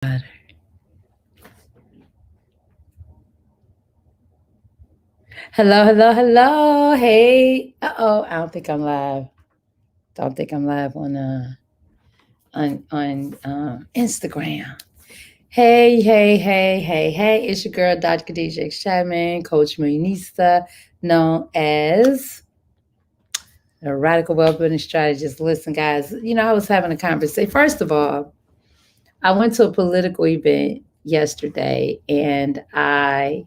Hello, hello, hello. Hey. Uh-oh. I don't think I'm live. Don't think I'm live on Instagram. Hey, hey, hey, hey, hey. It's your girl, Dr. Khadijah X. Chapman, Coach Millionista, known as a radical well-building strategist. Listen, guys, I was having a conversation. First of all, I went to a political event yesterday and I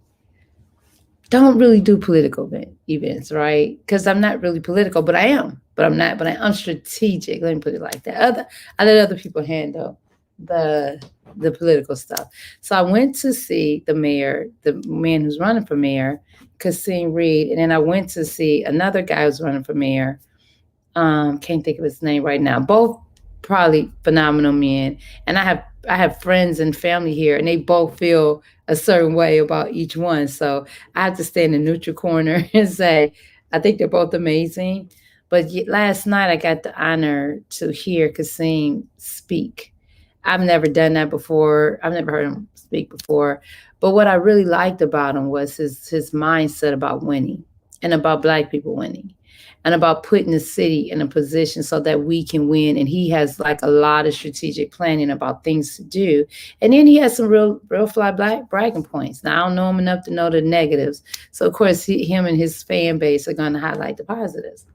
don't really do political events, right? Because I'm not really political, but I am. But I'm not. But I'm strategic. Let me put it like that. I let other people handle the the political stuff. So I went to see the mayor, the man who's running for mayor, Kasim Reed, and then I went to see another guy who's running for mayor. Can't think of his name right now. Both probably phenomenal men, and I have friends and family here, and they both feel a certain way about each one. So I have to stay in the neutral corner and say I think they're both amazing. But last night I got the honor to hear Kasim speak. I've never done that before. I've never heard him speak before. But what I really liked about him was his mindset about winning and about Black people winning and about putting the city in a position so that we can win. And he has like a lot of strategic planning about things to do. And then he has some real fly black bragging points. Now I don't know him enough to know the negatives. So of course him and his fan base are going to highlight the positives.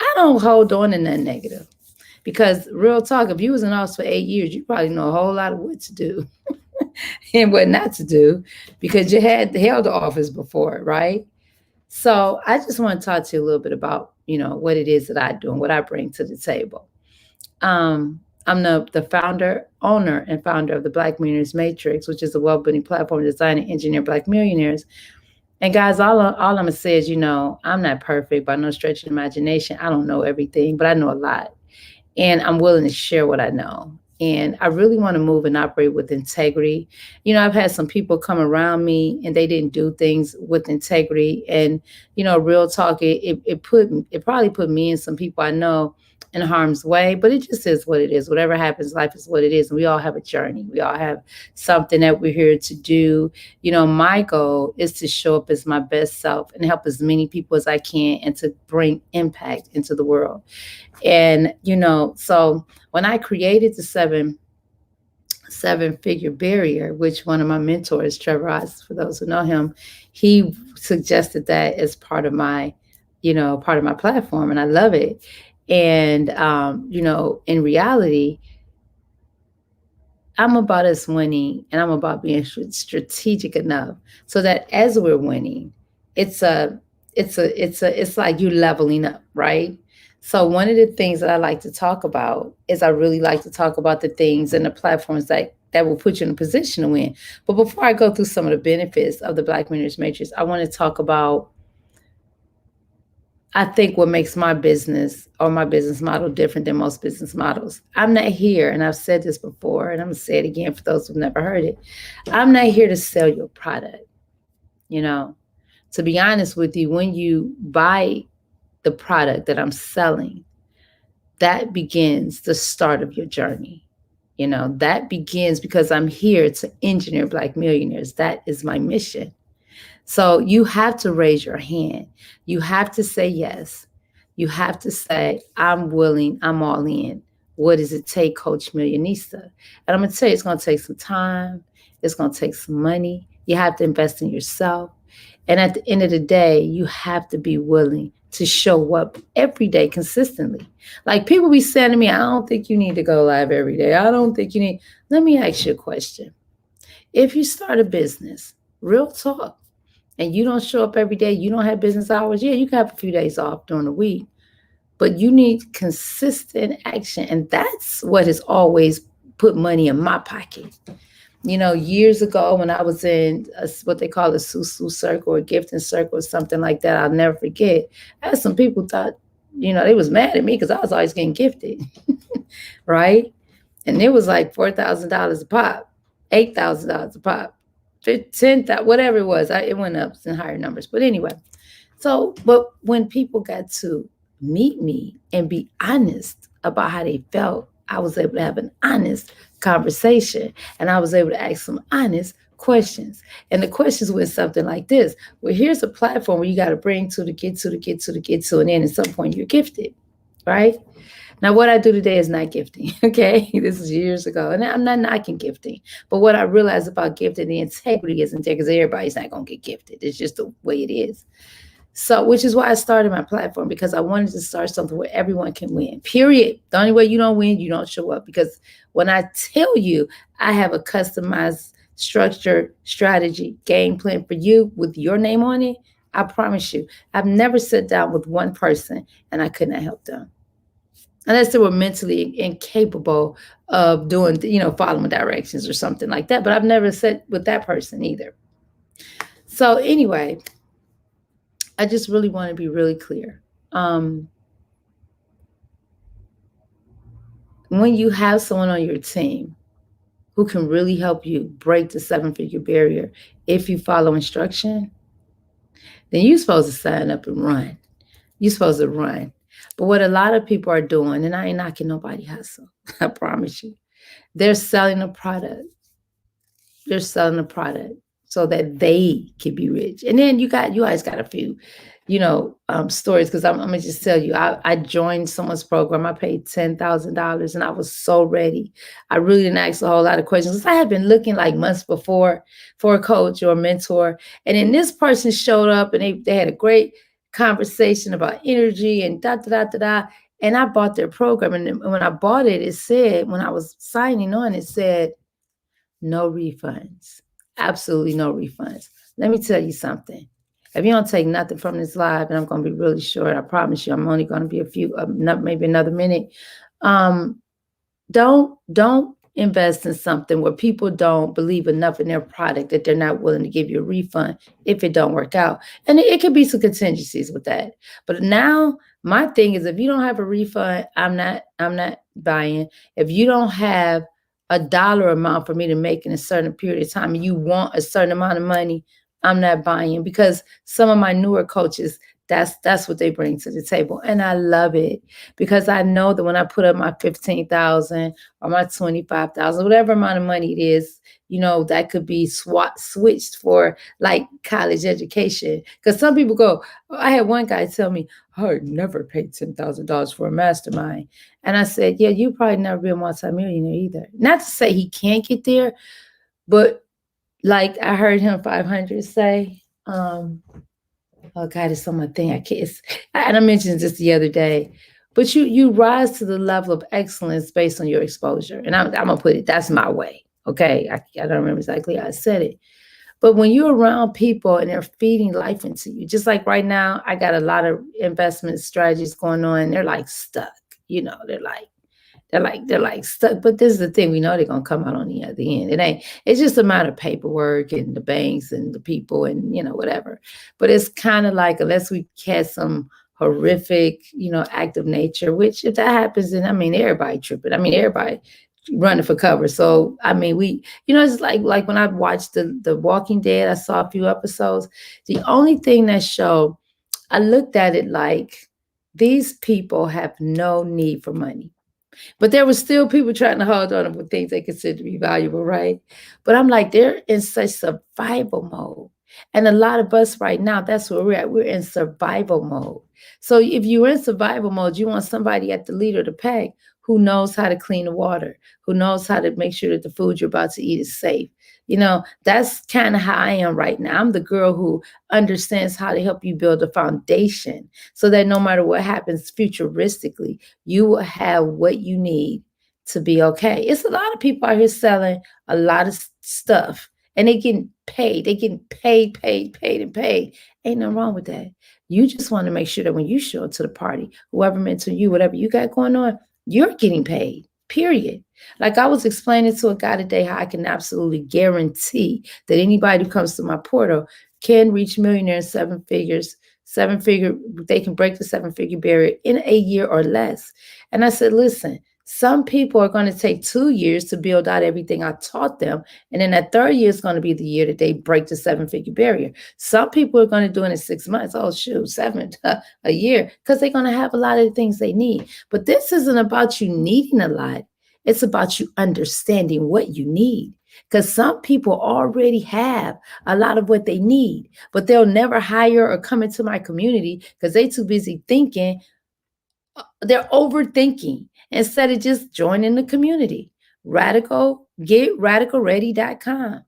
I don't hold on to nothing negative. Because real talk, if you was in office for 8 years, you probably know a whole lot of what to do and what not to do because you had held the office before, right? So I just want to talk to you a little bit about, what it is that I do and what I bring to the table. I'm the founder, owner, and founder of the Black Millionaires Matrix, which is a wealth building platform designed to engineer Black millionaires. And guys, all I'm gonna say is, I'm not perfect by no stretch of imagination. I don't know everything, but I know a lot, and I'm willing to share what I know. And I really want to move and operate with integrity. I've had some people come around me and they didn't do things with integrity. And, real talk, it probably put me and some people I know in harm's way, but it just is what it is. Whatever happens, life is what it is. And we all have a journey. We all have something that we're here to do. My goal is to show up as my best self and help as many people as I can and to bring impact into the world. And, so when I created the seven figure barrier, which one of my mentors, Trevor Oz, for those who know him, he suggested that as part of my platform. And I love it. And, in reality, I'm about us winning and I'm about being strategic enough so that as we're winning, it's a, it's like you leveling up, right? So one of the things that I like to talk about is I really like to talk about the things and the platforms that will put you in a position to win. But before I go through some of the benefits of the Black Millionaires Matrix, I want to talk about I think what makes my business or my business model different than most business models. I'm not here, and I've said this before, and I'm gonna say it again for those who've never heard it. I'm not here to sell your product. You know, to be honest with you, when you buy the product that I'm selling, that begins the start of your journey. That begins because I'm here to engineer Black millionaires. That is my mission. So you have to raise your hand. You have to say yes. You have to say, I'm willing, I'm all in. What does it take, Coach Millionista? And I'm going to tell you, it's going to take some time. It's going to take some money. You have to invest in yourself. And at the end of the day, you have to be willing to show up every day consistently. Like people be saying to me, I don't think you need to go live every day. I don't think you need. Let me ask you a question. If you start a business, real talk, and you don't show up every day, you don't have business hours, yeah, you can have a few days off during the week, but you need consistent action. And that's what has always put money in my pocket. Years ago when I was in what they call a Susu circle or gifting circle or something like that, I'll never forget. I had some people thought, they was mad at me because I was always getting gifted, right? And it was like $4,000 a pop, $8,000 a pop, 10,000, whatever it was. It went up in higher numbers. But anyway, but when people got to meet me and be honest about how they felt I was able to have an honest conversation, and I was able to ask some honest questions. And the questions went something like this. Well, here's a platform where you got to bring to get to get to get to, and then at some point you're gifted, right? Now, what I do today is not gifting. Okay, this is years ago, and I'm not knocking gifting. But what I realized about gifting, the integrity isn't there because everybody's not going to get gifted. It's just the way it is. So, which is why I started my platform, because I wanted to start something where everyone can win. Period. The only way you don't win, you don't show up. Because when I tell you I have a customized structure, strategy, game plan for you with your name on it, I promise you, I've never sat down with one person and I could not help them unless they were mentally incapable of doing, following directions or something like that. But I've never sat with that person either. So anyway, I just really want to be really clear. Um, when you have someone on your team who can really help you break the 7-figure barrier, if you follow instruction, then you're supposed to sign up and run. You're supposed to run. But what a lot of people are doing, and I ain't knocking nobody hustle, I promise you, they're selling a product. They're selling a product so that they can be rich. And then you guys got a few, stories, because I'm gonna just tell you, I joined someone's program. I paid $10,000 and I was so ready. I really didn't ask a whole lot of questions. I had been looking like months before for a coach or a mentor. And then this person showed up and they had a great conversation about energy and da da da da da. And I bought their program. And when I bought it, it said, when I was signing on, it said, no refunds. Absolutely no refunds. Let me tell you something. If you don't take nothing from this live, and I'm going to be really short, I promise you, I'm only going to be a few, maybe another minute. Don't invest in something where people don't believe enough in their product that they're not willing to give you a refund if it don't work out. And it could be some contingencies with that. But now my thing is, if you don't have a refund, I'm not buying. If you don't have a dollar amount for me to make in a certain period of time and you want a certain amount of money, I'm not buying, because some of my newer coaches, that's what they bring to the table. And I love it, because I know that when I put up my 15,000 or my 25,000, whatever amount of money it is, that could be switched for like college education. Because some people go, I had one guy tell me, I never paid $10,000 for a mastermind. And I said, yeah, you probably never be a multimillionaire either. Not to say he can't get there, but like I heard him 500 say, oh God, it's on my thing. And I mentioned this the other day, but you rise to the level of excellence based on your exposure. And I'm gonna put it, that's my way. Okay. I don't remember exactly how I said it. But when you're around people and they're feeding life into you, just like right now, I got a lot of investment strategies going on. They're like stuck, they're like stuck. But this is the thing, we know they're gonna come out on the other end. It's just a matter of paperwork and the banks and the people and whatever. But it's kind of like, unless we had some horrific, act of nature, which if that happens, then everybody tripping. Everybody running for cover. So it's like when I watched the Walking Dead, I saw a few episodes. The only thing that showed, I looked at it like these people have no need for money. But there was still people trying to hold on with things they consider to be valuable, right? But I'm like, they're in such survival mode. And a lot of us right now, that's where we're at. We're in survival mode. So if you're in survival mode, you want somebody at the leader of the pack who knows how to clean the water, who knows how to make sure that the food you're about to eat is safe. That's kind of how I am right now. I'm the girl who understands how to help you build a foundation so that no matter what happens futuristically, you will have what you need to be okay. It's a lot of people out here selling a lot of stuff and they getting paid. They getting paid, and paid. Ain't nothing wrong with that. You just want to make sure that when you show up to the party, whoever mentor you, whatever you got going on, you're getting paid, period. Like I was explaining to a guy today how I can absolutely guarantee that anybody who comes to my portal can reach millionaire in 7 figures, they can break the 7-figure barrier in a year or less. And I said, listen, some people are going to take 2 years to build out everything I taught them. And then that 3rd year is going to be the year that they break the 7-figure barrier. Some people are going to do it in 6 months. Oh, shoot, 7 a year, because they're going to have a lot of the things they need. But this isn't about you needing a lot. It's about you understanding what you need. Because some people already have a lot of what they need, but they'll never hire or come into my community because they too busy thinking. They're overthinking instead of just joining the community. GetRadicalReady.com.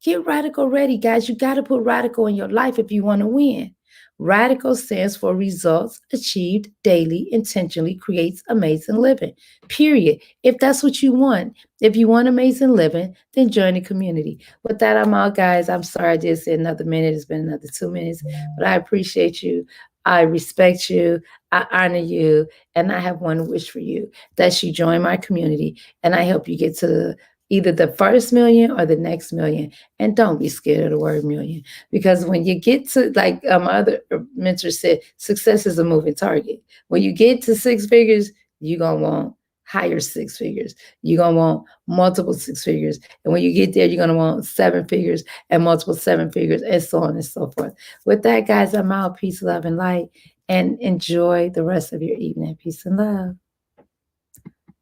Get radical ready, guys. You got to put radical in your life if you want to win. Radical stands for results achieved daily, intentionally creates amazing living. Period. If that's what you want, if you want amazing living, then join the community. With that, I'm out, guys. I'm sorry I did say another minute. It's been another 2 minutes, but I appreciate you. I respect you. I honor you. And I have one wish for you, that you join my community and I help you get to either the first million or the next million. And don't be scared of the word million, because when you get to, like my other mentor said, success is a moving target. When you get to 6 figures, you're going to want higher 6 figures. You're going to want multiple 6 figures. And when you get there, you're going to want 7 figures and multiple 7 figures, and so on and so forth. With that, guys, I'm out. Peace, love, and light. And enjoy the rest of your evening. Peace and love.